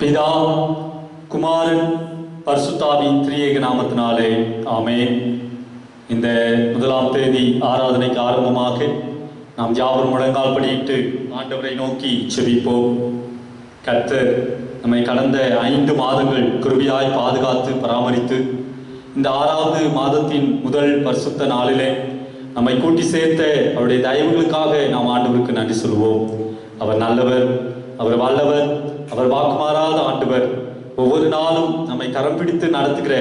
பிதா குமாரன் பரிசுத்தாவின் திரியேக நாமத்தினாலே ஆமென். இந்த முதலாம் தேதி ஆராதனைக்கு ஆரம்பமாக நாம் யாவரும் முழங்கால் படியிட்டு ஆண்டவரை நோக்கி செபிப்போம். கர்த்தர் நம்மை கடந்த 5 மாதங்கள் கிருபையாய் பாதுகாத்து பராமரித்து இந்த 6வது மாதத்தின் முதல் பரிசுத்த நாளிலே நம்மை கூட்டி சேர்த்த அவருடைய தயவுகளுக்காக நாம் ஆண்டவருக்கு நன்றி சொல்வோம். அவர் நல்லவர், அவர் வல்லவர், அவர் வாக்குமாறாத ஆண்டவர். ஒவ்வொரு நாளும் நம்மை கரம் பிடித்து நடத்துகிற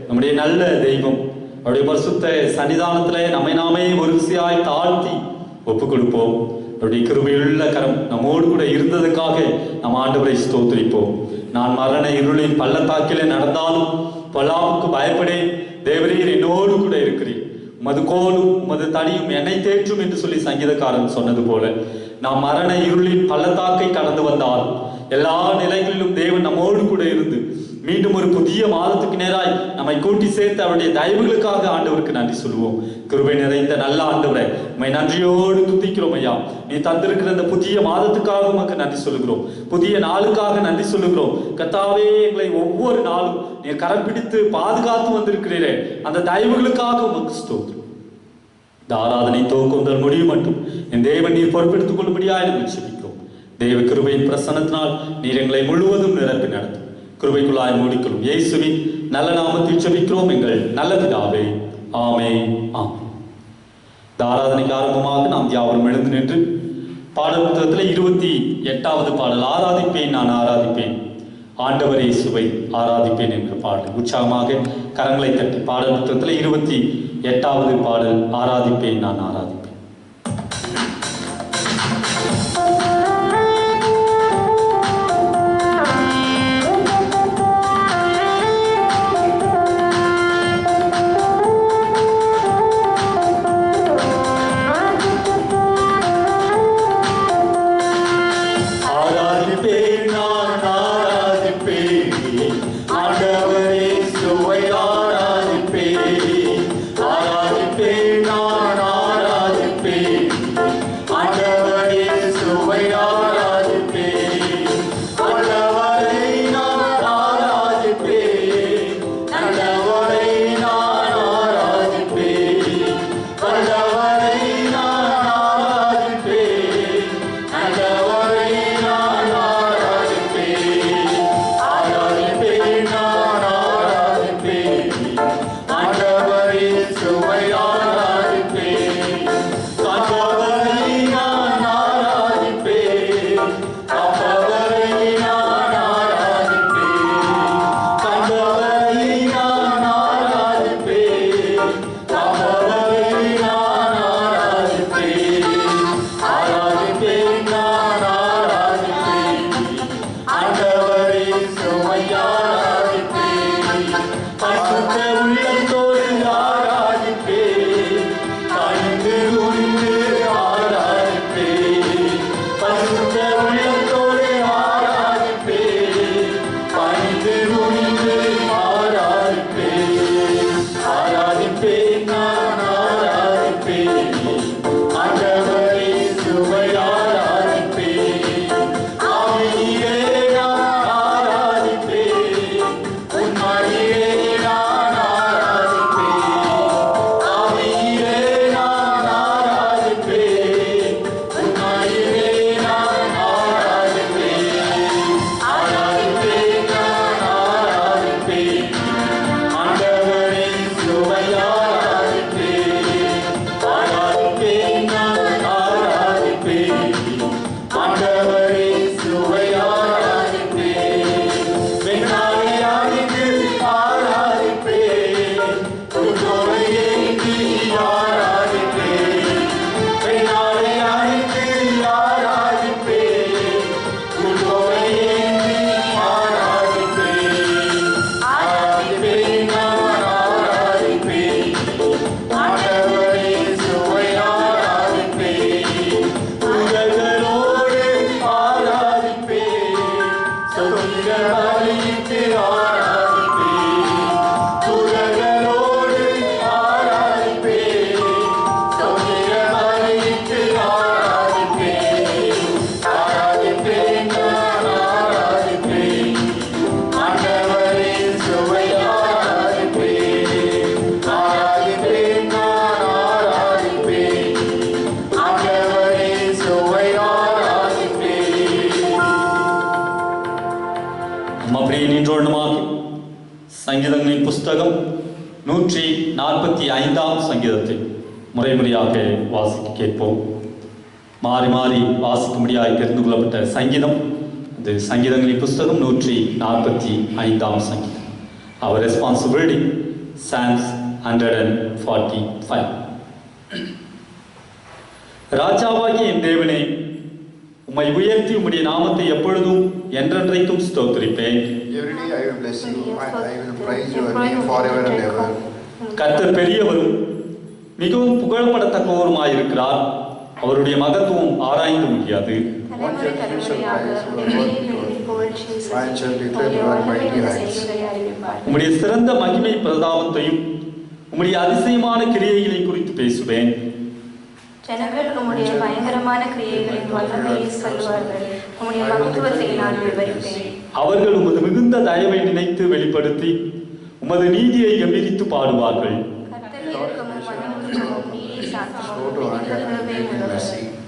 நம்முடைய நல்ல தெய்வம். அவருடைய பரிசுத்த சன்னிதானத்திலே நம்மை நாமே ஒரு விசையாய் தாழ்த்தி ஒப்புக் கொடுப்போம். அவருடைய கிருபையுள்ள கரம் நம்மோடு கூட இருந்ததுக்காக நாம் ஆண்டவரை ஸ்தோத்திரிப்போம். நான் மரண இருளின் பள்ளத்தாக்கிலே நடந்தாலும் பொல்லாப்புக்கு பயப்படேன், தேவரீர் என்னோடு கூட இருக்கிறேன், உமது கோலும் உமது தடியும் என்னை தேற்றும் என்று சொல்லி சங்கீதக்காரன் சொன்னது போல நாம் மரண இருளின் பள்ளத்தாக்கை கடந்து வந்தால் எல்லா நிலைகளிலும் தேவன் நம்மோடு கூட இருந்து மீண்டும் ஒரு புதிய மாதத்துக்கு நேராய் நம்மை கூட்டி சேர்த்து அவருடைய தயவுகளுக்காக ஆண்டவருக்கு நன்றி சொல்லுவோம். கிருபை நிறைந்த நல்ல ஆண்டவரை உம்மை நன்றியோடு துதிக்கிறோம் ஐயா. நீ தந்திருக்கிற இந்த புதிய மாதத்துக்காக உமக்கு நன்றி சொல்லுகிறோம், புதிய நாளுக்காக நன்றி சொல்லுகிறோம். கர்த்தாவே, எங்களை ஒவ்வொரு நாளும் நீ கரம் பிடித்து பாதுகாத்து வந்திருக்கிறீரே, அந்த தயவுகளுக்காக உமக்கு ஸ்தோத்திரம். இந்த ஆராதனை துவக்கம் முடியும் மட்டும் என் தேவன் நீர் பொறுப்பெடுத்துக் கொள்ளும்படியாக நாங்கள் செபிக்கிறோம். தேவ கிருபையின் பிரசன்னத்தினால் நீர் எங்களை முழுவதும் நிரப்பி நடத்தும். கிருபைக்குள்ளாய் மூடிக்கொள்ளும் இயேசுவின் நல்ல நாமத்தில் செபிக்கிறோம் எங்கள் நல்ல பிதாவே, ஆமென். இந்த ஆராதனைக்கு ஆரம்பமாக நாம் யாவரும் எழுந்து நின்று பாடல் புத்தகத்தில் 28வது பாடல், ஆராதிப்பேன் நான் ஆராதிப்பேன் ஆண்டவர் இயேசுவை ஆராதிப்பேன் என்ற பாடல் உற்சாகமாக கரங்களை தட்டி பாடல் புத்தகத்தில் 28வது பாடல், ஆராதிப்பேன் நான் ஆராதிப்பேன். ஆராதிப்பேன் அப்படியே நின்றோண்டமாக சங்கீதங்களின் புஸ்தகம் 145 சங்கீதத்தை முறையாக வாசிக்க கேட்போம். மாறி மாறி வாசிக்கும்படியாக தெரிந்து கொள்ளப்பட்ட சங்கீதம் அது சங்கீதங்களின் புஸ்தகம் 145 சங்கீதம். அவர் ரெஸ்பான்சிபிலிட்டி Psalms 145. ராஜாவாகிய என் தேவனே, உம்மை உயர்த்தி உம்முடைய நாமத்தை எப்பொழுதும் என்றென்றைக்கும் ஸ்தோத்திரிப்பேன். கர்த்தர் பெரியவரும் மிகவும் புகழப்படத்தக்கவருமாயிருக்கிறார். அவருடைய மகத்துவம் ஆராய்ந்து முடியாது. உம்முடைய சிறந்த மகிமை பிரதாபத்தையும் உம்முடைய அதிசயமான கிரியைகளை குறித்து பேசுவேன். ஜனங்கள் உம்முடைய பயங்கரமான கிரியைகளின் வல்லமையை சொல்வார்கள். உம்முடைய மகத்துவத்தை நான் விவரிப்பேன். அவர்கள் உமது மிகுந்த தயவை நினைத்து வெளிப்படுத்தி உமது நீதியை கம்பீரித்து பாடுவார்கள்.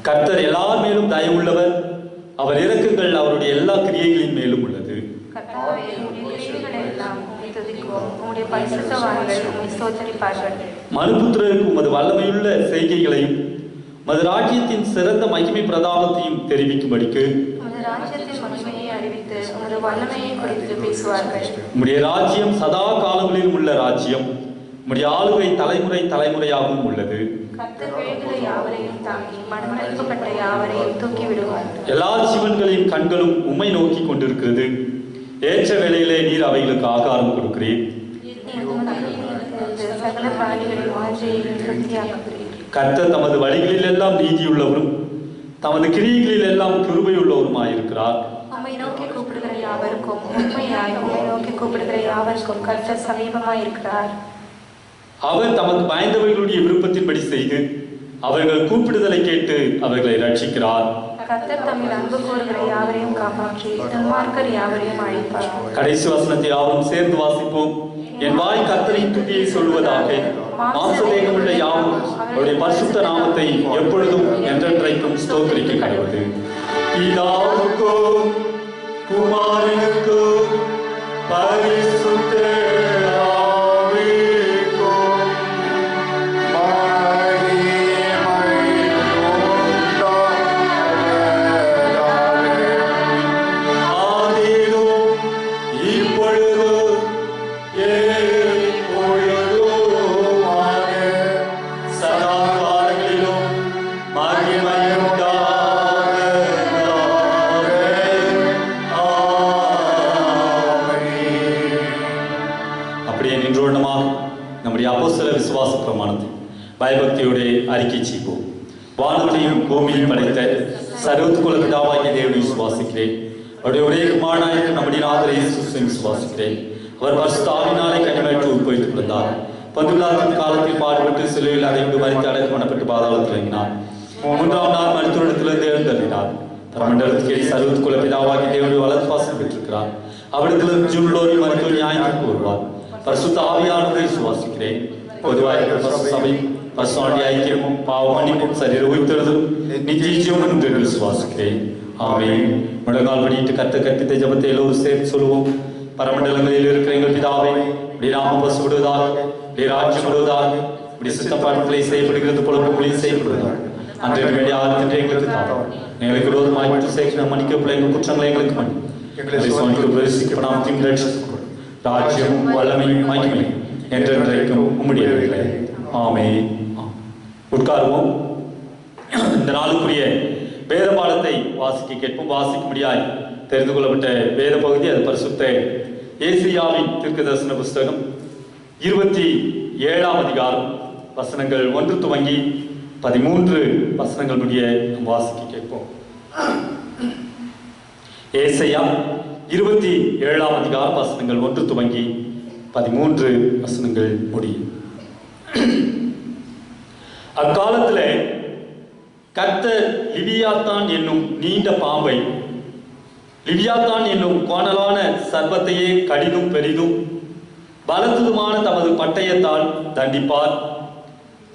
கர்த்தர் எல்லார் மேலும் தயவுள்ளவர். அவர் இரக்கங்கள் அவருடைய எல்லா கிரியைகளின் மேலும் உள்ளது. மனுபுத்திரருக்கு உமது வல்லமையுள்ள செய்கைகளையும் உமது ராஜ்யத்தின் சிறந்த மகிமை பிரதாபத்தையும் தெரிவிக்கும்படிக்கு உம்முடைய ராஜ்யம் சதா காலங்களிலும் உள்ள ராஜ்யம், உம்முடைய ஆளுகை தலைமுறை தலைமுறையாகவும் உள்ளது. எல்லா ஜீவன்களின் கண்களும் உம்மை நோக்கி கொண்டிருக்கிறது. ஏற்ற வேளையிலே நீர் அவைகளுக்கு ஆகாரம் கொடுக்கிறீர். கர்த்தர் தமது வழிகளில் எல்லாம் நீதியுள்ளவரும் தமது கிரியைகளில் எல்லாம் கிருபையுள்ளவருமாயிருக்கிறார். உம்மை நோக்கி கூப்பிடுகிற யாவருக்கும் உண்மையாய் உம்மை நோக்கி கூப்பிடுகிற யாவருக்கும் கர்த்தர் சமீபமாயிருக்கிறார். அவர் தமக்கு பயந்தவர்களுடைய விருப்பத்தின்படி செய்து அவர்கள் கூப்பிடுதலை கேட்டு அவர்களை ரட்சிக்கிறார். கர்த்தர் தம்மில் அன்பு கூறுகிற யாவரையும் காப்பாற்றி துன்மார்க்கர் யாவரையும் அழிப்பார். கடைசி வசனத்தை யாவரும் சேர்ந்து வாசிப்போம். என் வாய் கர்த்தரின் துதியை சொல்வதாக, மாம்சதேகமுள்ள யாவும் அவருடைய பரிசுத்த நாமத்தை எப்பொழுதும் என்றென்றைக்கும் ஸ்தோத்திரிக்க கடவுது. பிதாவுக்கும் குமாரனுக்கும் பரிசுத்த பயபக்தியோடு அறிக்கை செய்வோம். வானத்தையும் பூமியும் படைத்த சர்வத்துக்குள்ள பிதாவாகிய தேவனை விசுவாசிக்கிறேன். அவருடைய ஒரே குமாரனாகிய நம்முடைய நாதர் இயேசு கிறிஸ்துவை விசுவாசிக்கிறேன். அவர் பரிசுத்த ஆவியினாலே கனிமேற்று உட்பொழித்துக் கொண்டார். பந்துலாத்தின் காலத்தில் பாடுபட்டு சிலுவையில் அறைந்து மரித்து அடக்கம் பண்ணப்பட்டு பாதாளத்தில் இறங்கினார். 3ஆம் நாள் மருத்துவத்திலிருந்து எழுந்தள்ளினார். பரமண்டலத்துக்கு சர்வத்துக்குள்ள பிதாவாகிய தேவனுடைய வலது பாசம் பெற்றிருக்கிறார். அவரிடத்திலிருந்து ஜீவனுள்ளோரையும் மருத்துவ நியாயத்திற்கு வருவார். பரிசுத்த ஆவியானவரை விசுவாசிக்கிறேன். பொதுவாக சபை பரிசுத்த ஐக்கியமும் பாவ மன்னிப்பும் சரீர உயிர்த்தெழுதலும் நித்திய ஜீவனும் என்று விசுவாசிக்கிறேன். ஆமென். முழங்கால் படியிட்டு கர்த்தர் கற்பித்த ஜெபத்தை எல்லோரும் சேர்த்து சொல்லுவோம். பரமண்டலங்களில் இருக்கிற எங்கள் பிதாவே, உம்முடைய நாமம் பரிசுத்தப்படுவதாக, உம்முடைய ராஜ்யம் வருவதாக, உம்முடைய சித்தப்பாடுகளை செய்யப்படுகிறது போல உம்முடைய செய்யப்படுவதாக. அன்றைய வேண்டிய ஆழ்த்தின்றி எங்களுக்கு தாரும். எங்களுக்கு விரோதமாய் குற்றம் செய்கிற மன்னிக்கப்பட எங்கள் குற்றங்களை எங்களுக்கு மன்னி. எங்களை சுவாமிக்கு பிரவேசிக்கப்படாமல் ரட்சித்துக்கொள்ளும். ராஜ்யமும் வல்லமையும் மகிமையும் என்றென்றைக்கும் உம்முடையவைகளே. ஆமென். உட்காருவோம். இந்த நாளுக்குரிய வேத பாடத்தை வாசிக்க கேட்போம். வாசிக்கும்படியாய் தெரிந்து கொள்ளப்பட்ட வேத பகுதி அது பரிசுத்த ஏசாயாவின் தீர்க்கதரிசன புஸ்தகம் 27ஆம் அதிகாரம் வசனங்கள் 1 துவங்கி 13 வசனங்கள் முடிய வாசிக்க கேட்போம். ஏசாயா 27ஆம் அதிகாரம் வசனங்கள் 1 துவங்கி 13 வசனங்கள் முடியும். அக்காலத்தில் கர்த்தர் லிவியாத்தான் என்னும் நீண்ட பாம்பை, லிவியாத்தான் என்னும் கோணலான சர்ப்பத்தையே கடிதும் பெரிதும் பலத்துதுமான தமது பட்டயத்தால் தண்டிப்பார்.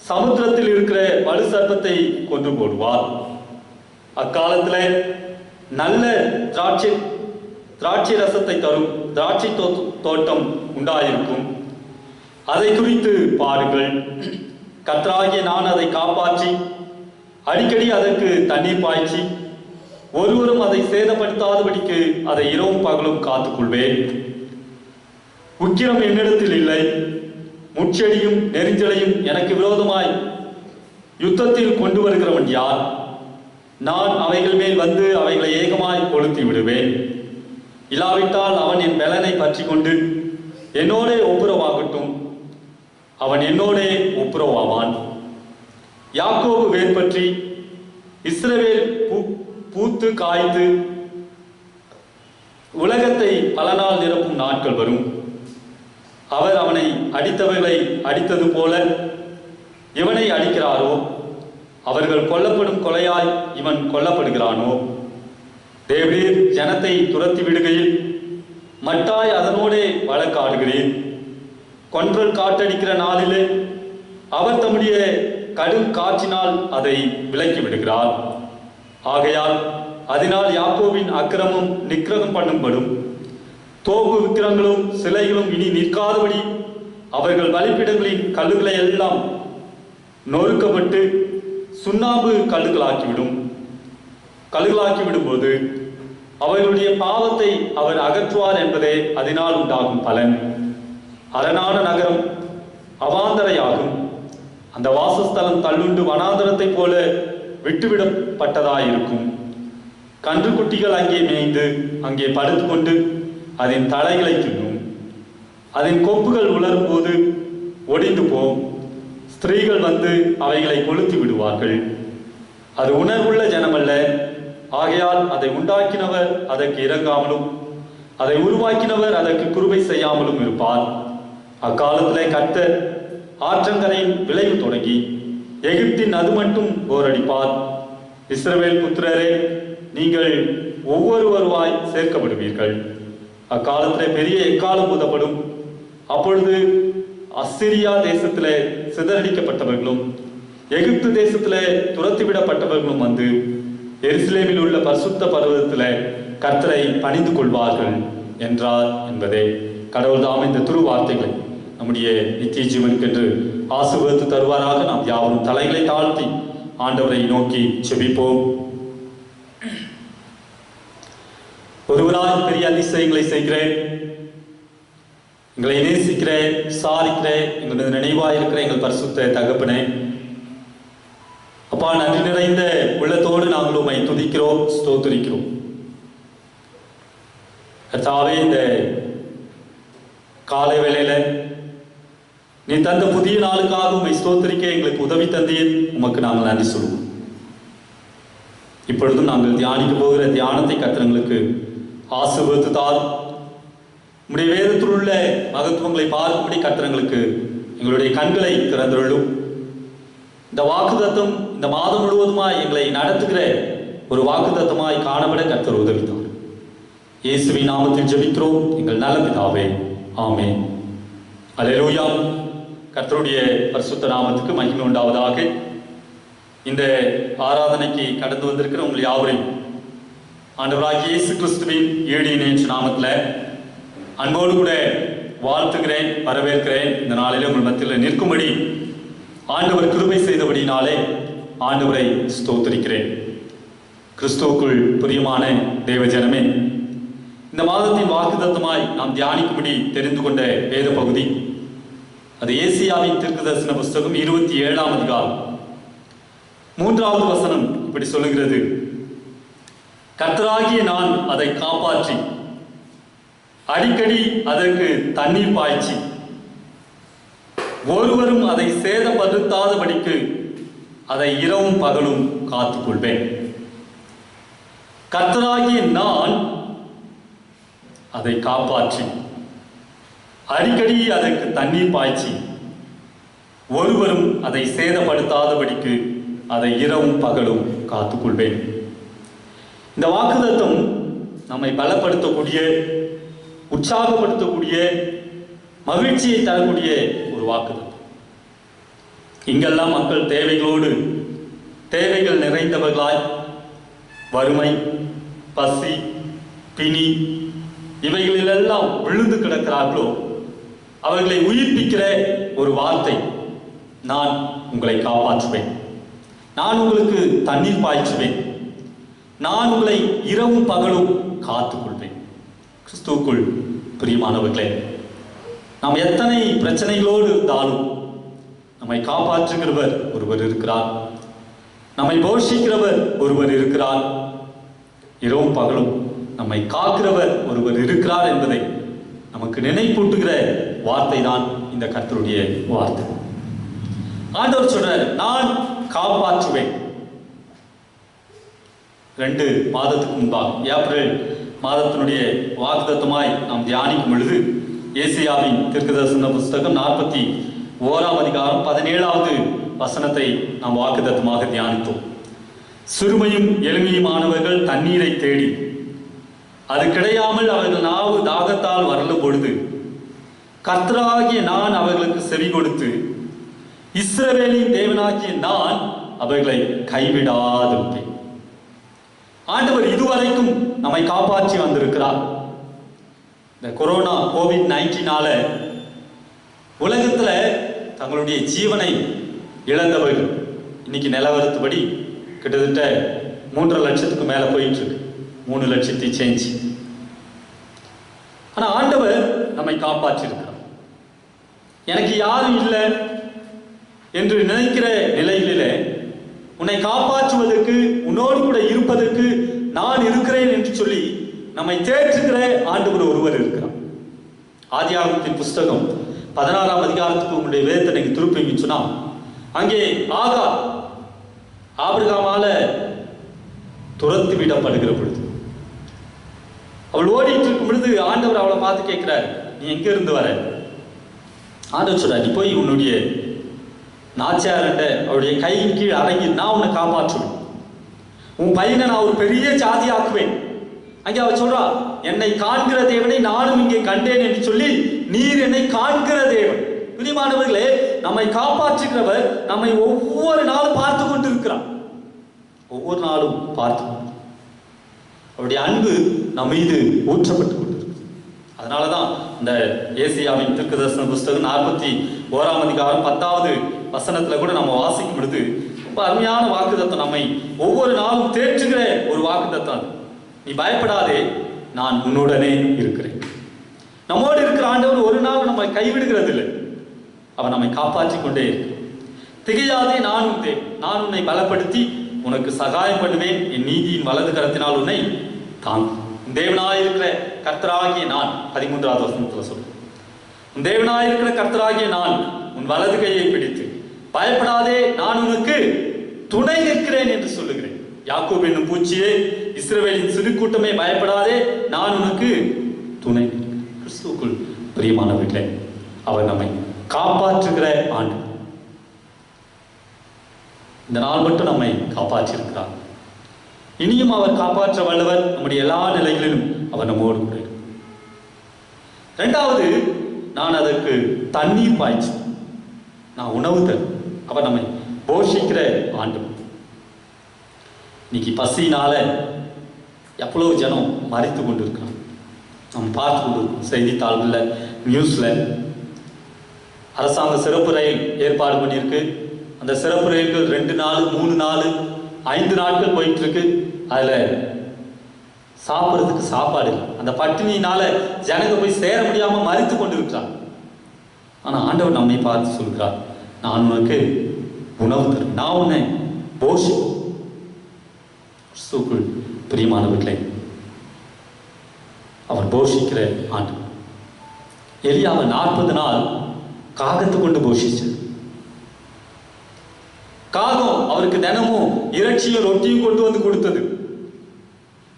சமுத்திரத்தில் இருக்கிற வலு சர்ப்பத்தை கொண்டு போடுவார். அக்காலத்தில் நல்ல திராட்சை திராட்சை ரசத்தை தரும் திராட்சை தோட்டம் உண்டாயிருக்கும். அதை குறித்து பாருங்கள். கர்த்தராகிய நான் அதை காப்பாற்றி அடிக்கடி அதற்கு தண்ணீர் பாய்ச்சி ஒருவரும் அதை சேதப்படுத்தாதபடிக்கு அதை இரவும் பகலும் காத்துக்கொள்வேன். உக்கிரம் என்னிடத்தில் இல்லை, முட்செடியும் நெரிஞ்சலையும் எனக்கு விரோதமாய் யுத்தத்தில் கொண்டு வருகிறவன் யார்? நான் அவைகள் மேல் வந்து அவைகளை ஏகமாய் கொளுத்தி விடுவேன். இல்லாவிட்டால் அவன் என் பலனை பற்றி கொண்டு என்னோடே ஒப்புரவாகட்டும், அவன் என்னோடே ஒப்புரவாவான். யாக்கோபு வேர் பற்றி இஸ்ரவேல் பூத்து காய்த்து உலகத்தை பல நாள் நிரப்பும் நாட்கள் வரும். அவர் அவனை அடித்தவர்களை அடித்தது போல இவனை அடிக்கிறாரோ? அவர்கள் கொல்லப்படும் கொலையாய் இவன் கொல்லப்படுகிறானோ? தேவரீர் ஜனத்தை துரத்தி விடுகையில் மட்டாய் அதனோடே வழக்காடுகிறேன். கொன்றல் காட்டடிக்கிற நாளிலே அவர் தம்முடைய கடும் காற்றினால் அதை விலக்கி விடுகிறார். ஆகையால் அதனால் யாக்கோபின் அக்கிரமம் நிக்கிரகம் பண்ணும்படும், தோப்பு விக்கிரங்களும் சிலைகளும் இனி நிற்காதபடி அவர்கள் பலிபீடங்களின் கல்லுகளை எல்லாம் நொறுக்கப்பட்டு சுண்ணாம்பு கல்லுகளாக்கி விடும்போது அவர்களுடைய பாவத்தை அவர் அகற்றுவார் என்பதே அதனால் உண்டாகும் பலன். அரணான நகரம் அவாந்தரையாகும். அந்த வாசஸ்தலம் தள்ளுண்டு வனாந்தரத்தை போல விட்டுவிடப்பட்டதாயிருக்கும். கன்றுக்குட்டிகள் அங்கே மேய்ந்து அங்கே படுத்துக்கொண்டு அதன் தலைகளை தின்னும். அதன் கொப்புகள் உலரும் போது ஒடிந்து போம். ஸ்திரீகள் வந்து அவைகளை கொளுத்தி விடுவார்கள். அது உணர்வுள்ள ஜனமல்ல, ஆகையால் அதை உண்டாக்கினவர் அதற்கு இறங்காமலும் அதை உருவாக்கினவர் அதற்கு கிருபை செய்யாமலும் இருப்பார். அக்காலத்திலே கர்த்தர் ஆற்றங்கரையின் விளைவு தொடங்கி எகிப்தின் அது மட்டும் போரடிப்பார். இஸ்ரவேல் புத்திரரே, நீங்கள் ஒவ்வொருவருவாய் சேர்க்கப்படுவீர்கள். அக்காலத்திலே பெரிய எக்காலம் ஊதப்படும். அப்பொழுது அசிரியா தேசத்திலே சிதறடிக்கப்பட்டவர்களும் எகிப்து தேசத்திலே துரத்திவிடப்பட்டவர்களும் வந்து எருசலேமில் உள்ள பரிசுத்த பர்வதத்திலே கர்த்தரை பணிந்து கொள்வார்கள் என்றார் என்பதே. கடவுள் தாம் இந்த திருவார்த்தைகளை நம்முடைய நித்திய ஜீவனுக்கென்று ஆசீர்வதித்து தருவாராக. நாம் யாவரும் தலைகளை தாழ்த்தி ஆண்டவரை நோக்கி செபிப்போம். ஒருவராய் பெரிய அதிசயங்களை செய்கிறேன், எங்களை நேசிக்கிறேன், விசாரிக்கிறேன், எங்களது நினைவாயிருக்கிற எங்கள் பரிசுத்த தகப்பனே, அப்பா, நன்றி நிறைந்த உள்ளத்தோடு நாங்கள் உம்மை துதிக்கிறோம், ஸ்தோத்திரிக்கிறோம். கர்த்தாவே, இந்த காலை வேளையில நீ தந்த புதிய நாளுக்காக உம்மை ஸ்தோத்திரிக்க எங்களுக்கு உதவி தந்தீர். உமக்கு நாங்கள் நன்றி சொல்லுவோம். இப்பொழுதும் நாங்கள் தியானிக்க போகிற தியானத்தை கர்த்தர்களுக்கு ஆசீர்வதித்து தார். உம்முடைய வேதத்தில் உள்ள மகத்துவங்களை பார்க்கும்படி கர்த்தர்களுக்கு எங்களுடைய கண்களை திறந்துள்ளும். இந்த வாக்குத்தத்தம் இந்த மாதம் முழுவதுமாய் எங்களை நடத்துகிற ஒரு வாக்குத்தத்தமாய் காணப்பட கர்த்தர் உதவித்தார். இயேசுவின் நாமத்தில் ஜெபிக்கிறோம் எங்கள் நல்ல பிதாவே, ஆமென். அல்லேலூயா. கர்த்தருடைய பரிசுத்த நாமத்துக்கு மகிமை உண்டாவதாக. இந்த ஆராதனைக்கு கடந்து வந்திருக்கிற உங்கள் யாவரையும் ஆண்டவராகிய இயேசு கிறிஸ்துவின் ஈடியேற்ற நாமத்தில் அன்போடு கூட வாழ்த்துகிறேன், வரவேற்கிறேன். இந்த நாளிலே உங்கள் மத்தியில் நிற்கும்படி ஆண்டவர் கிருபை செய்தபடினாலே ஆண்டவரை ஸ்தோத்திரிக்கிறேன். கிறிஸ்துவுக்குள் பிரியமான தேவஜனமே, இந்த மாதத்தின் வாக்குத்தத்தமாய் நாம் தியானிக்கும்படி தெரிந்து கொண்ட வேத பகுதி அது ஏசியாவின் தீர்க்கதரிசன புஸ்தகம் 27ஆம் அதிகாரம் 3வது வசனம் இப்படி சொல்லுகிறது: கர்த்தராகிய நான் அதை காப்பாற்றி அடிக்கடி அதற்கு தண்ணீர் பாய்ச்சி ஒருவரும் அதை சேதப்படுத்தாதபடிக்கு அதை இரவும் பகலும் காத்துக்கொள்வேன். கர்த்தராகிய நான் அதை காப்பாற்றி அடிக்கடி அதற்கு தண்ணீர் பாய்ச்சி ஒருவரும் அதை சேதப்படுத்தாதபடிக்கு அதை இரவும் பகலும் காத்துக்கொள்வேன். இந்த வாக்குத்தத்தம் நம்மை பலப்படுத்தக்கூடிய, உற்சாகப்படுத்தக்கூடிய, மகிழ்ச்சியை தரக்கூடிய ஒரு வாக்குத்தத்தம். இங்கெல்லாம் மக்கள் தேவைகள் நிறைந்தவர்களாய், வறுமை, பசி, பிணி, இவைகளிலெல்லாம் விழுந்து கிடக்கிறார்களோ அவர்களை உயிர்ப்பிக்கிற ஒரு வார்த்தை, நான் உங்களை காப்பாற்றுவேன், நான் உங்களுக்கு தண்ணீர் பாய்ச்சுவேன், நான் உங்களை இரவும் பகலும் காத்துக்கொள்வேன். கிறிஸ்துவுக்குள் பிரியமானவர்களே, நாம் எத்தனை பிரச்சனைகளோடு இருந்தாலும் நம்மை காப்பாற்றுகிறவர் ஒருவர் இருக்கிறார், நம்மை போஷிக்கிறவர் ஒருவர் இருக்கிறார், இரவும் பகலும் நம்மை காக்கிறவர் ஒருவர் இருக்கிறார் என்பதை நமக்கு நினைப்பூட்டுகிற வார்த்தை தான் இந்த கர்த்தருடைய வார்த்தை. ஆண்டவர் சொல்றார், நான் காப்பாற்றுவேன். 2 மாதத்துக்கு முன்பாக ஏப்ரல் மாதத்தினுடைய வாக்குத்தத்தமாய் நாம் தியானிக்கும் பொழுது ஏசாயாவின் தீர்க்கதரிசன புஸ்தகம் 41ஆம் அதிகாரம் 17வது வசனத்தை நாம் வாக்குத்தத்தமாக தியானித்தோம். சிறுமையும் எளிமையுமானவர்கள் தண்ணீரை தேடி அது கிடையாமல் அவர்கள் நாவு தாகத்தால் வரலும் பொழுது கர்த்தராகிய நான் அவர்களுக்கு செவி கொடுத்து இஸ்ரவேலின் தேவனாகிய நான் அவர்களை கைவிடாதிருப்பேன். ஆண்டவர் இதுவரைக்கும் நம்மை காப்பாற்றி வந்திருக்கிறார். இந்த கொரோனா கோவிட்-19 உலகத்துல தங்களுடைய ஜீவனை இழந்தவர்கள் இன்னைக்கு நிலவரத்துபடி கிட்டத்தட்ட 3.5 லட்சத்துக்கு மேல போயிட்டு இருக்கு. 3 லட்சத்தை சேஞ்ச். ஆனா ஆண்டவர் நம்மை காப்பாற்றி இருக்கிறார். எனக்கு யாரும் இல்லை என்று நினைக்கிற நிலையிலே உன்னை காப்பாற்றுவதற்கு, உன்னோடு கூட இருப்பதற்கு நான் இருக்கிறேன் என்று சொல்லி நம்மை தேற்றுகிற ஆண்டவர் ஒருவர் இருக்கிறார். ஆதியாகமத்தின் புஸ்தகம் 16ஆம் அதிகாரத்துக்கு உங்களுடைய வேதத்தை நீங்க திருப்பி சொன்னா, அங்கே ஆகார் ஆபிரகாமால துரத்து விடப்படுகிற பொழுது, அவள் ஓடிட்டு இருக்கும் பொழுது ஆண்டவர் அவளை பார்த்து கேட்கிறார், நீ எங்க இருந்து வர? ஆண்டவர் சொல்றார், நீ போய் உன்னுடைய நாச்சியார்கிட்ட அவருடைய கையின் கீழ் அடங்கி நான் உன்னை காப்பாற்றுவேன், உன் பையனை நான் ஒரு பெரிய ஜாதி ஆக்குவேன். அங்கே அவர் சொல்றா, என்னை காண்கிற தேவனை நானும் இங்கே கண்டேன் என்று சொல்லி நீர் என்னை காண்கிற தேவன். பிரியமானவர்களே, நம்மை காப்பாற்றுகிறவர் நம்மை ஒவ்வொரு நாளும் பார்த்து கொண்டு இருக்கிறார். ஒவ்வொரு நாளும் பார்த்து அவருடைய அன்பு நம் மீது ஊற்றப்பட்டு கொண்டிருக்கு. அதனாலதான் இந்த ஏசாயாவின் தீர்க்கதரிசன புஸ்தகம் 41ஆம் அதிகாரம் 10வது வசனத்துல கூட நம்ம வாசிக்கும் பொழுது ரொம்ப அருமையான வாக்குத்தத்தம், நம்மை ஒவ்வொரு நாளும் தேற்றுகிற ஒரு வாக்குத்தத்தம். நீ பயப்படாதே, நான் உன்னுடனே இருக்கிறேன். நம்மோடு இருக்கிற ஆண்டவர் ஒரு நாள் நம்மை கைவிடுகிறது இல்லை, அவர் நம்மை காப்பாற்றி கொண்டே இருக்கு. திகையாதே, நான் உன்னை பலப்படுத்தி உனக்கு சகாயம் பண்ணுவேன், என் நீதியின் வலது கரத்தினால் உன்னை தாங்கும். தேவனாயிருக்கிற கர்த்தராகிய நான் 13வது வசனத்துல சொல்றேன், உன் தேவனாயிருக்கிற கர்த்தராகிய நான் உன் வலது கையை பிடித்து பயப்படாதே, நான் உனக்கு துணை நிற்கிறேன் என்று சொல்லுகிறேன். யாக்கோபு என்னும் பூச்சியே, இஸ்ரவேலின் சிறு கூட்டமே பயப்படாதே, நான் உனக்கு துணை. கிறிஸ்துவுக்குள் பிரியமானவர்களே, அவர் நம்மை காப்பாற்றுகிற ஆண்டு. இந்த நாள் மட்டும் நம்மை காப்பாற்றியிருக்கிறார். இனியும் அவர் காப்பாற்ற வல்லவர். நம்முடைய எல்லா நிலைகளிலும் அவர் நம்மோடு கூட. 2வது, நான் அதற்கு தண்ணீர் பாய்ச்சி, நான் உணவு தரும். அவர் நம்மை போஷிக்கிற ஆண்டு. இன்னைக்கு பசியினால எவ்வளவு ஜனம் மறித்து கொண்டு இருக்கிறான். நம்ம பார்த்து கொண்டு இருக்கோம் செய்தித்தாள்களில், நியூஸ்ல. அரசாங்க சிறப்பு ரயில் ஏற்பாடு பண்ணியிருக்கு. அந்த சிறப்பு ரயில்கள் 2 நாள் 3 நாள் 5 நாட்கள் போயிட்டு இருக்கு. அதுல சாப்பிட்றதுக்கு சாப்பாடு இல்லை. அந்த பட்டினியினால ஜனங்க போய் சேர முடியாம மறித்து கொண்டு இருக்கிறார். ஆனா ஆண்டவர் நம்மை பார்த்து சொல்கிறார், நான் உனக்கு உணவு தரும், நான் உன்னை போஷி. பிரியமானவர்களே, அவர் போஷிக்கிற ஆண்டு. எலியாவை 40 நாள் காகத்தை கொண்டு போஷிச்சு. காகம் அவருக்கு தினமும் இறைச்சியும் ரொட்டியும் கொண்டு வந்து கொடுத்தது.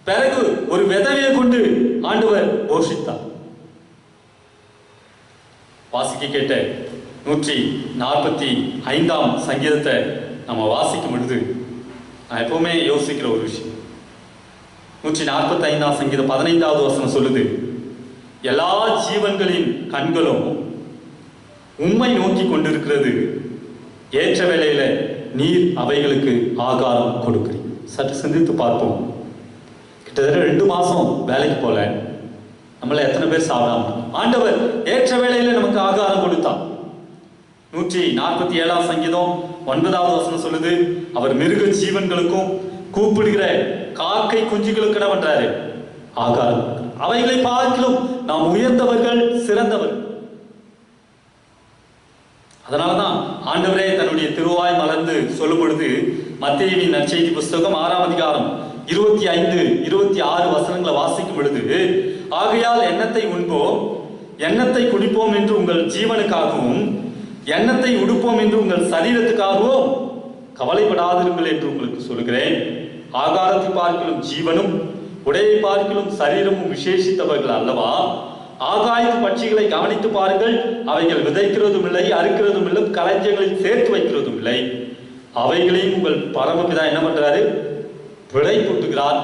பிறகு ஒரு விதவையை கொண்டு ஆண்டவர் போஷித்தார். வாசிக்க கேட்ட 145ஆம் சங்கீதத்தை நம்ம வாசிக்கும் பொழுது நான் எப்பவுமே யோசிக்கிற ஒரு விஷயம், 145ஆம் சங்கீதம் 15வது வசனம் சொல்லுது, எல்லா ஜீவன்களின் கண்களும் உம்மை நோக்கி கொண்டிருக்கிறது, ஏற்ற வேளையில நீர் அவைகளுக்கு ஆகாரம் கொடுக்கிறீர். சற்று சிந்தித்து பார்ப்போம். கிட்டத்தட்ட 2 மாசம் வேலைக்கு போல, நம்மள எத்தனை பேர் சாப்பிடாம? ஆண்டவர் ஏற்ற வேளையில நமக்கு ஆகாரம் கொடுத்தார். 147 சங்கீதம் 9வது வசனம் சொல்லுது, அவர் மிருக ஜீவன்களுக்கும் கூப்பிடுகிற காக்கை குஞ்சுகளுக்கு என்ன பண்றாரு? ஆகாரம். அவைகளை பார்க்கிலும் நாம் உயர்ந்தவர்கள், சிறந்தவர்கள். அதனாலதான் ஆண்டவரே தன்னுடைய திருவாய் மலர்ந்து சொல்லும் பொழுது மத்தேயுவின் நற்செய்தி புஸ்தகம் 6ஆம் அதிகாரம் 25, 26 வசனங்களை வாசிக்கும் பொழுது, ஆகையால் எண்ணத்தை உண்போம், எண்ணத்தை குடிப்போம் என்று உங்கள் ஜீவனுக்காகவும், எண்ணத்தை உடுப்போம் என்று உங்கள் சரீரத்துக்காகவும் கவலைப்படாதிருங்கள் என்று உங்களுக்கு சொல்கிறேன். ஆகாரத்தை பார்க்கிலும் ஜீவனும், உடையை பார்க்கிலும் சரீரமும் விசேஷித்தவர்கள் அல்லவா? ஆகாயத்து பட்சிகளை கவனித்து பாருங்கள், அவைகள் விதைக்கிறதும் இல்லை, அறுக்கிறதும் இல்லை, களஞ்சியங்களில் சேர்த்து வைக்கிறதும் இல்லை. அவைகளையும் உங்கள் பரமபிதா என்ன பண்றாரு? விடை போட்டுகிறார்.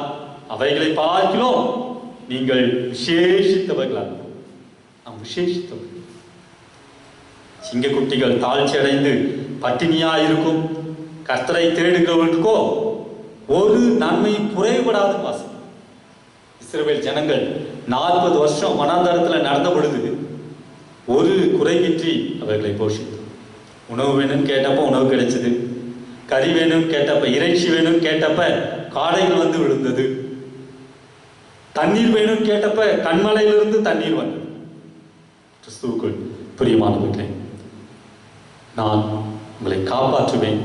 அவைகளை பார்க்கிறோம், நீங்கள் விசேஷித்தவர்கள். நாம் விசேஷித்தவர்கள். சிங்கக்குட்டிகள் தாழ்ச்சி அடைந்து பட்டினியா இருக்கும், கர்த்தரை தேடுகிறவர்களுக்கோ ஒரு நன்மையும் குறைபடாது வாசம். இஸ்ரவேல் ஜனங்கள் 40 வருஷம் வனாந்தரத்தில் நடந்த பொழுது ஒரு குறையின்றி அவர்களை போஷித்து, உணவு வேணும்னு கேட்டப்ப உணவு கிடைச்சது, கறி வேணும்னு கேட்டப்ப, இறைச்சி வேணும்னு கேட்டப்ப காடைகள் வந்து விழுந்தது, தண்ணீர் வேணும்னு கேட்டப்ப கண்மலையிலிருந்து தண்ணீர் வந்தது. கிறிஸ்துவுக்குள் பிரியமானவர்களே, நான் உங்களை காப்பாற்றுவேன்,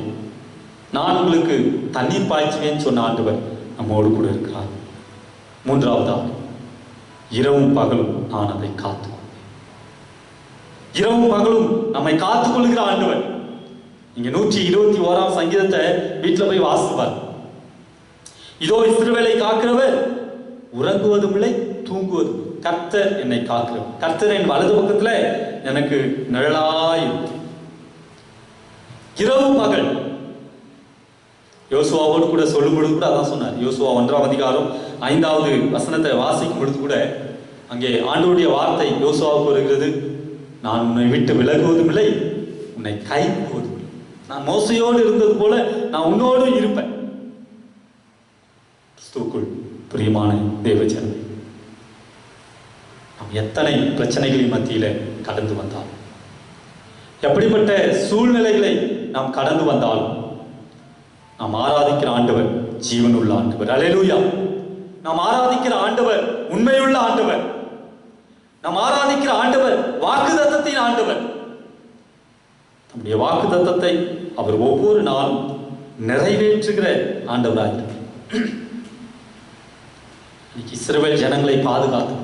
நான் உங்களுக்கு தண்ணீர் பாய்ச்சுவேன் சொன்ன ஆண்டவர் நம்மோடு கூட இருக்கிறார். 3வதாக, இரவும் பகலும் நான் அதை காத்து, இரவும் பகலும் நம்மை காத்துக் கொள்கிற ஆண்டவர். நீங்க 121ஆம் சங்கீதத்தை வீட்டுல போய் வாசிப்பார். இதோ இஸ்ரவேலை காக்கிறவர் உறங்குவதும் இல்லை, தூங்குவதும். கர்த்தர் என்னை காக்கிறவர், கர்த்தர் என் வலது பக்கத்துல எனக்கு நிழலாய். இரவு பகல் யோசுவாவோடு கூட சொல்லும் பொழுது கூட அதான் சொன்னார். யோசுவா 1ஆம் அதிகாரம் 5வது வசனத்தை வாசிக்கும் பொழுது கூட அங்கே ஆண்டவருடைய வார்த்தை யோசுவாவுக்கு வருகிறது, நான் உன்னை விட்டு விலகுவதும் இல்லை, உன்னை கைவிடுவதும் இல்லை. நான் மோசையோடு இருந்தது போல நான் உன்னோடும் இருப்பேன். கிறிஸ்துவுக்குள் பிரியமான தேவஜனமே, நாம் எத்தனை பிரச்சனைகளின் மத்தியில கடந்து வந்தாலும், எப்படிப்பட்ட சூழ்நிலைகளை நாம் கடந்து வந்தாலும், நாம் ஆராதிக்கிற ஆண்டவர் ஜீவனுள்ள ஆண்டவர். அல்லேலூயா. நாம் ஆராதிக்கிற ஆண்டவர் உண்மையுள்ள ஆண்டவர். நாம் ஆராதிக்கிற ஆண்டவர் வாக்குத்தத்தத்தின் ஆண்டவர். நம்முடைய வாக்குத்தத்தத்தை அவர் ஒவ்வொரு நாளும் நிறைவேற்றுகிற ஆண்டவராக இஸ்ரவேல் ஜனங்களை பாதுகாத்து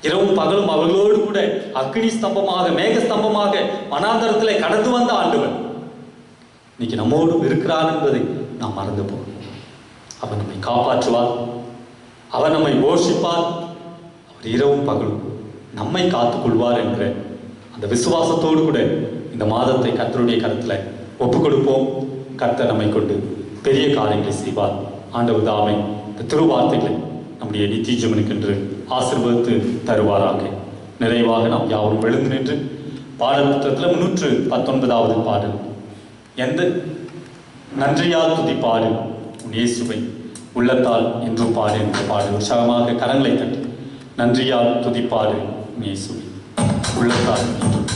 இரவும் பகலும் அவர்களோடு கூட அக்னி ஸ்தம்பமாக, மேக ஸ்தம்பமாக வனாந்தரத்திலே கடந்து வந்த ஆண்டவர் இன்னைக்கு நம்மோடும் இருக்கிறார் என்பதை நாம் மறந்து போகிறோம். அவர் நம்மை காப்பாற்றுவார், அவர் நம்மை போஷிப்பார், அவர் இரவும் பகலும் நம்மை காத்துக் கொள்வார் என்ற அந்த விசுவாசத்தோடு கூட இந்த மாதத்தை கர்த்தருடைய கருத்துல ஒப்புக் கொடுப்போம். கர்த்தர் நம்மை கொண்டு பெரிய காரியங்களை செய்வார். ஆண்டவர் தாமே இந்த திருவார்த்தைகளை நம்முடைய நித்திய ஜீவனுக்கென்று ஆசீர்வதித்து தருவாராக. நிறைவாக நாம் யாவரும் எழுந்து நின்று பாடல் புத்தகத்தில் 319வது பாடல், எந்த நன்றியால் துதிப்பாடு உன் இயேசுவை உள்ளத்தால் என்றும் பாடு என்ற பாடு. உற்சாகமாக கரங்களை தட்டி நன்றியால் துதிப்பாடு உன் இயேசுவை உள்ளத்தால் என்றும்.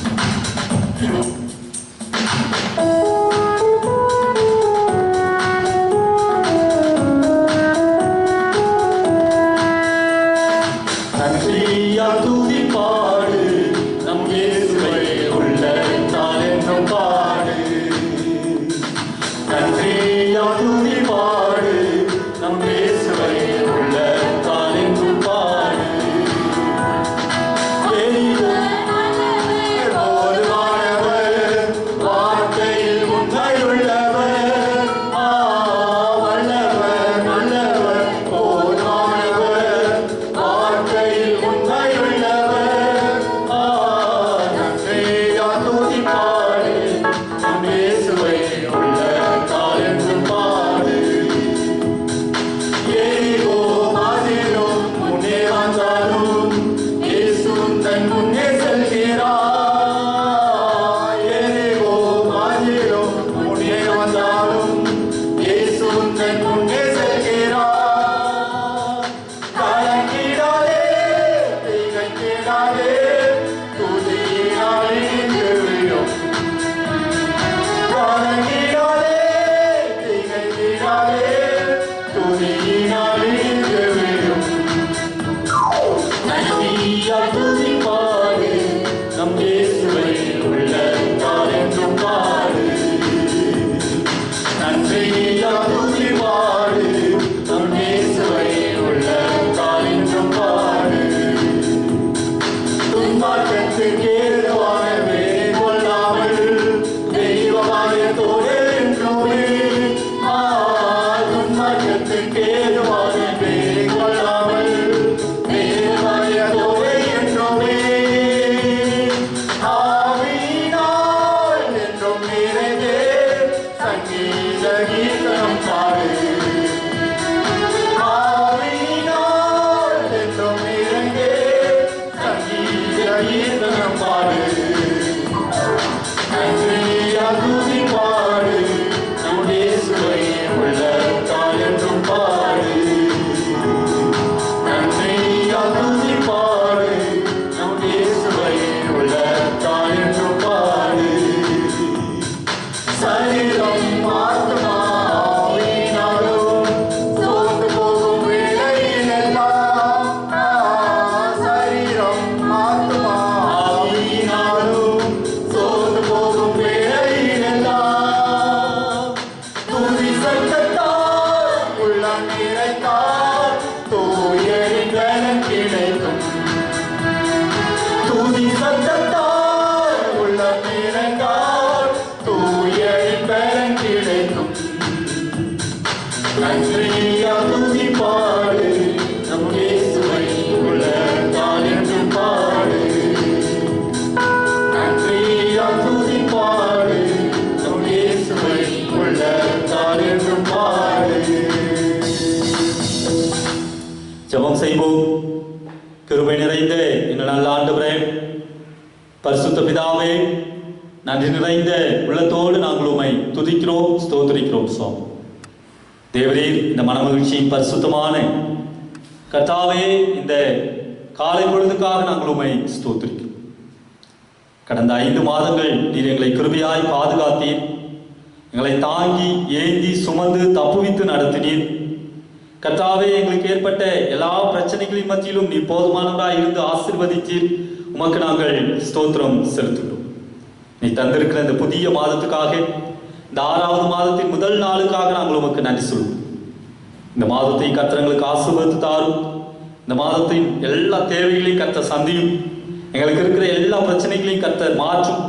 வார்த்தையில் உன்னை கிடைக்கும். துதி சத்தத்தால் உள்ளம் நிறைந்தால் தூயலின் பலன் கிடைக்கும். நன்றியா துதி பாடு நம் இயேசுவை உள்ளத்தால் என்று பாடு. நன்றியா துதி பாடு நம் இயேசுவை உள்ளத்தால் என்று பாடு. ஜெபம் செய்வோம். கிருபை நிறைந்த எங்கள் நல்ல ஆண்டவரே, பரிசுத்த பிதாவே, நன்றி நிறைந்த உள்ளத்தோடு நாங்கள் உம்மை துதிக்கிறோம், ஸ்தோத்திரிக்கிறோம் சுவாமி. தேவரீர், இந்த மனமகிழ்ச்சியின் பரிசுத்தமான கர்த்தாவே, இந்த காலை பொழுதுக்காக நாங்கள் உம்மை ஸ்தோத்திரிக்கிறோம். கடந்த 5 மாதங்கள் நீர் எங்களை கிருபையாய் பாதுகாத்தீர். எங்களை தாங்கி ஏந்தி சுமந்து தப்புவித்து நடத்தினீர். கர்த்தாவே, எங்களுக்கு ஏற்பட்ட எல்லா பிரச்சனைகளின் மத்தியிலும் நீ போதுமானவராய் இருந்து ஆசீர்வதித்தீர். உமக்கு நாங்கள் ஸ்தோத்திரம் செலுத்துகிறோம். நீ தந்திருக்கிற இந்த புதிய மாதத்துக்காக, இந்த 6வது மாதத்தின் முதல் நாளுக்காக நாங்கள் உமக்கு நன்றி சொல்லுவோம். இந்த மாதத்தை கர்த்தர்களுக்கு ஆசீர்வதித்து தாரும். இந்த மாதத்தின் எல்லா தேவைகளையும் கர்த்தர் சந்தியும். எங்களுக்கு இருக்கிற எல்லா பிரச்சனைகளையும் கர்த்தர் மாற்றும்.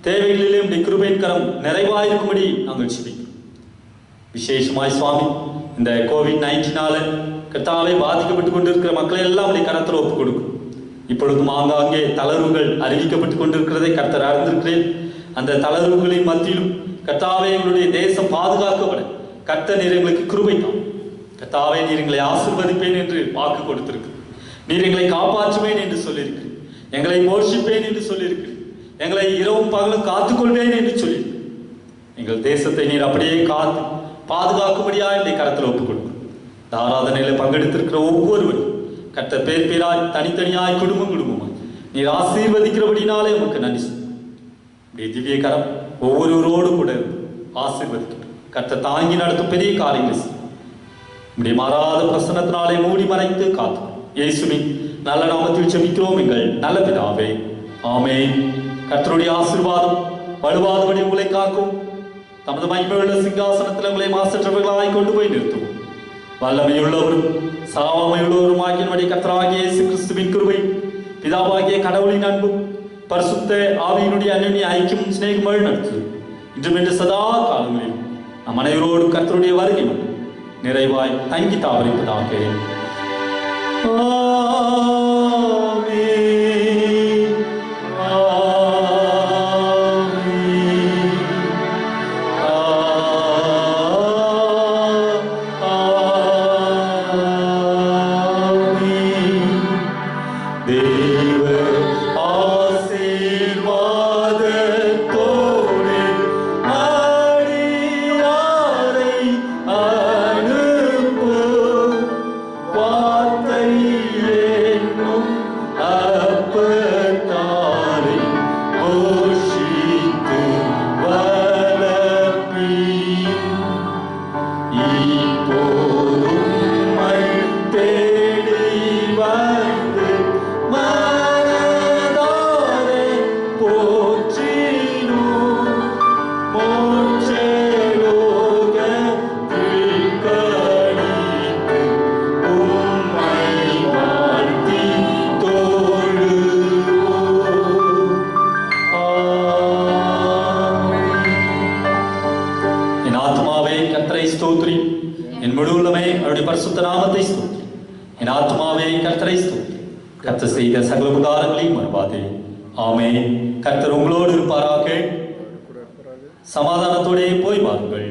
தேவைகளிலும் இந்த கிருபையின் கரம் நிறைவாயிருக்கும்படி நாங்கள் ஜெபிக்கிறோம். விசேஷமாய் சுவாமி, இந்த COVID-19 கர்த்தாவே பாதிக்கப்பட்டு கொண்டிருக்கிற மக்களை எல்லாம் உடைய கரத்தில் ஒப்புக் கொடுக்கும். இப்பொழுதும் ஆங்காங்கே தளர்வுகள் அறிவிக்கப்பட்டு கொண்டிருக்கிறதை கர்த்தர் அறிந்திருக்கிறேன். அந்த தளர்வுகளின் மத்தியிலும் கர்த்தாவே, எங்களுடைய தேசம் பாதுகாக்கப்பட கர்த்தர் நீர் எங்களுக்கு கிருபை தான். கர்த்தாவே, நீர் எங்களை ஆசீர்வதிப்பேன் என்று வாக்கு கொடுத்திருக்கு. நீர் எங்களை காப்பாற்றுவேன் என்று சொல்லியிருக்கிறேன். எங்களை போஷிப்பேன் என்று சொல்லியிருக்கிறேன். எங்களை இரவும் பகலும் காத்துக்கொள்வேன் என்று சொல்லியிருக்கிறேன். எங்கள் தேசத்தை நீர் அப்படியே காத்து பாதுகாக்கும்படியா என்னுடைய கரத்தில் ஒப்புக் கொடுக்கும். இந்த ஆராதனையில பங்கெடுத்திருக்கிற ஒவ்வொருவரும் கர்த்தர் பேர் பேராய், தனித்தனியாய், குடும்பம் குடும்பமாய் நீர் ஆசீர்வதிக்கிறபடினாலே உமக்கு நன்றி. திவ்ய கரம் ஒவ்வொருவரோடு கூட ஆசீர்வதிக்கிறோம். கர்த்தர் தாங்கி நடத்தும் பெரிய காரியங்கள் நம்முடைய மாறாத பிரசன்னத்தினாலே மூடி மறைத்து காத்து இயேசுவின் நல்ல நாமத்தில் ஜெபிக்கிறோம் எங்கள் நல்ல பிதாவே, ஆமென். கர்த்தருடைய ஆசீர்வாதம் வலுவாதபடி உங்களை காக்கும். தமது மகிமையுள்ள சிங்காசனத்தில் உங்களை மாசற்றவர்களாய் கொண்டு போய் நிறுத்துவோம். வல்லமையுள்ளவரும் சாவமையுள்ளவரும் ஆகியனுடைய கர்த்தராகிய இயேசு கிறிஸ்துவின் கிருபை, பிதாவாகிய கடவுளின் அன்பும், பரிசுத்த ஆவியினுடைய அன்யோன்ய ஐக்கியமும் சிநேகம் வழிநடத்து இன்றும் என்று சதா காலங்களிலும் நம் அனைவரோடு கர்த்தருடைய வருகை நிறைவாய் தங்கி தாவரிப்பதாக. கர்த்தர் செய்த சகல உபகாரங்களையும் மறவாதே. ஆமென். கர்த்தர் உங்களோடு இருப்பாராக. சமாதானத்தோடே போய் வாருங்கள்.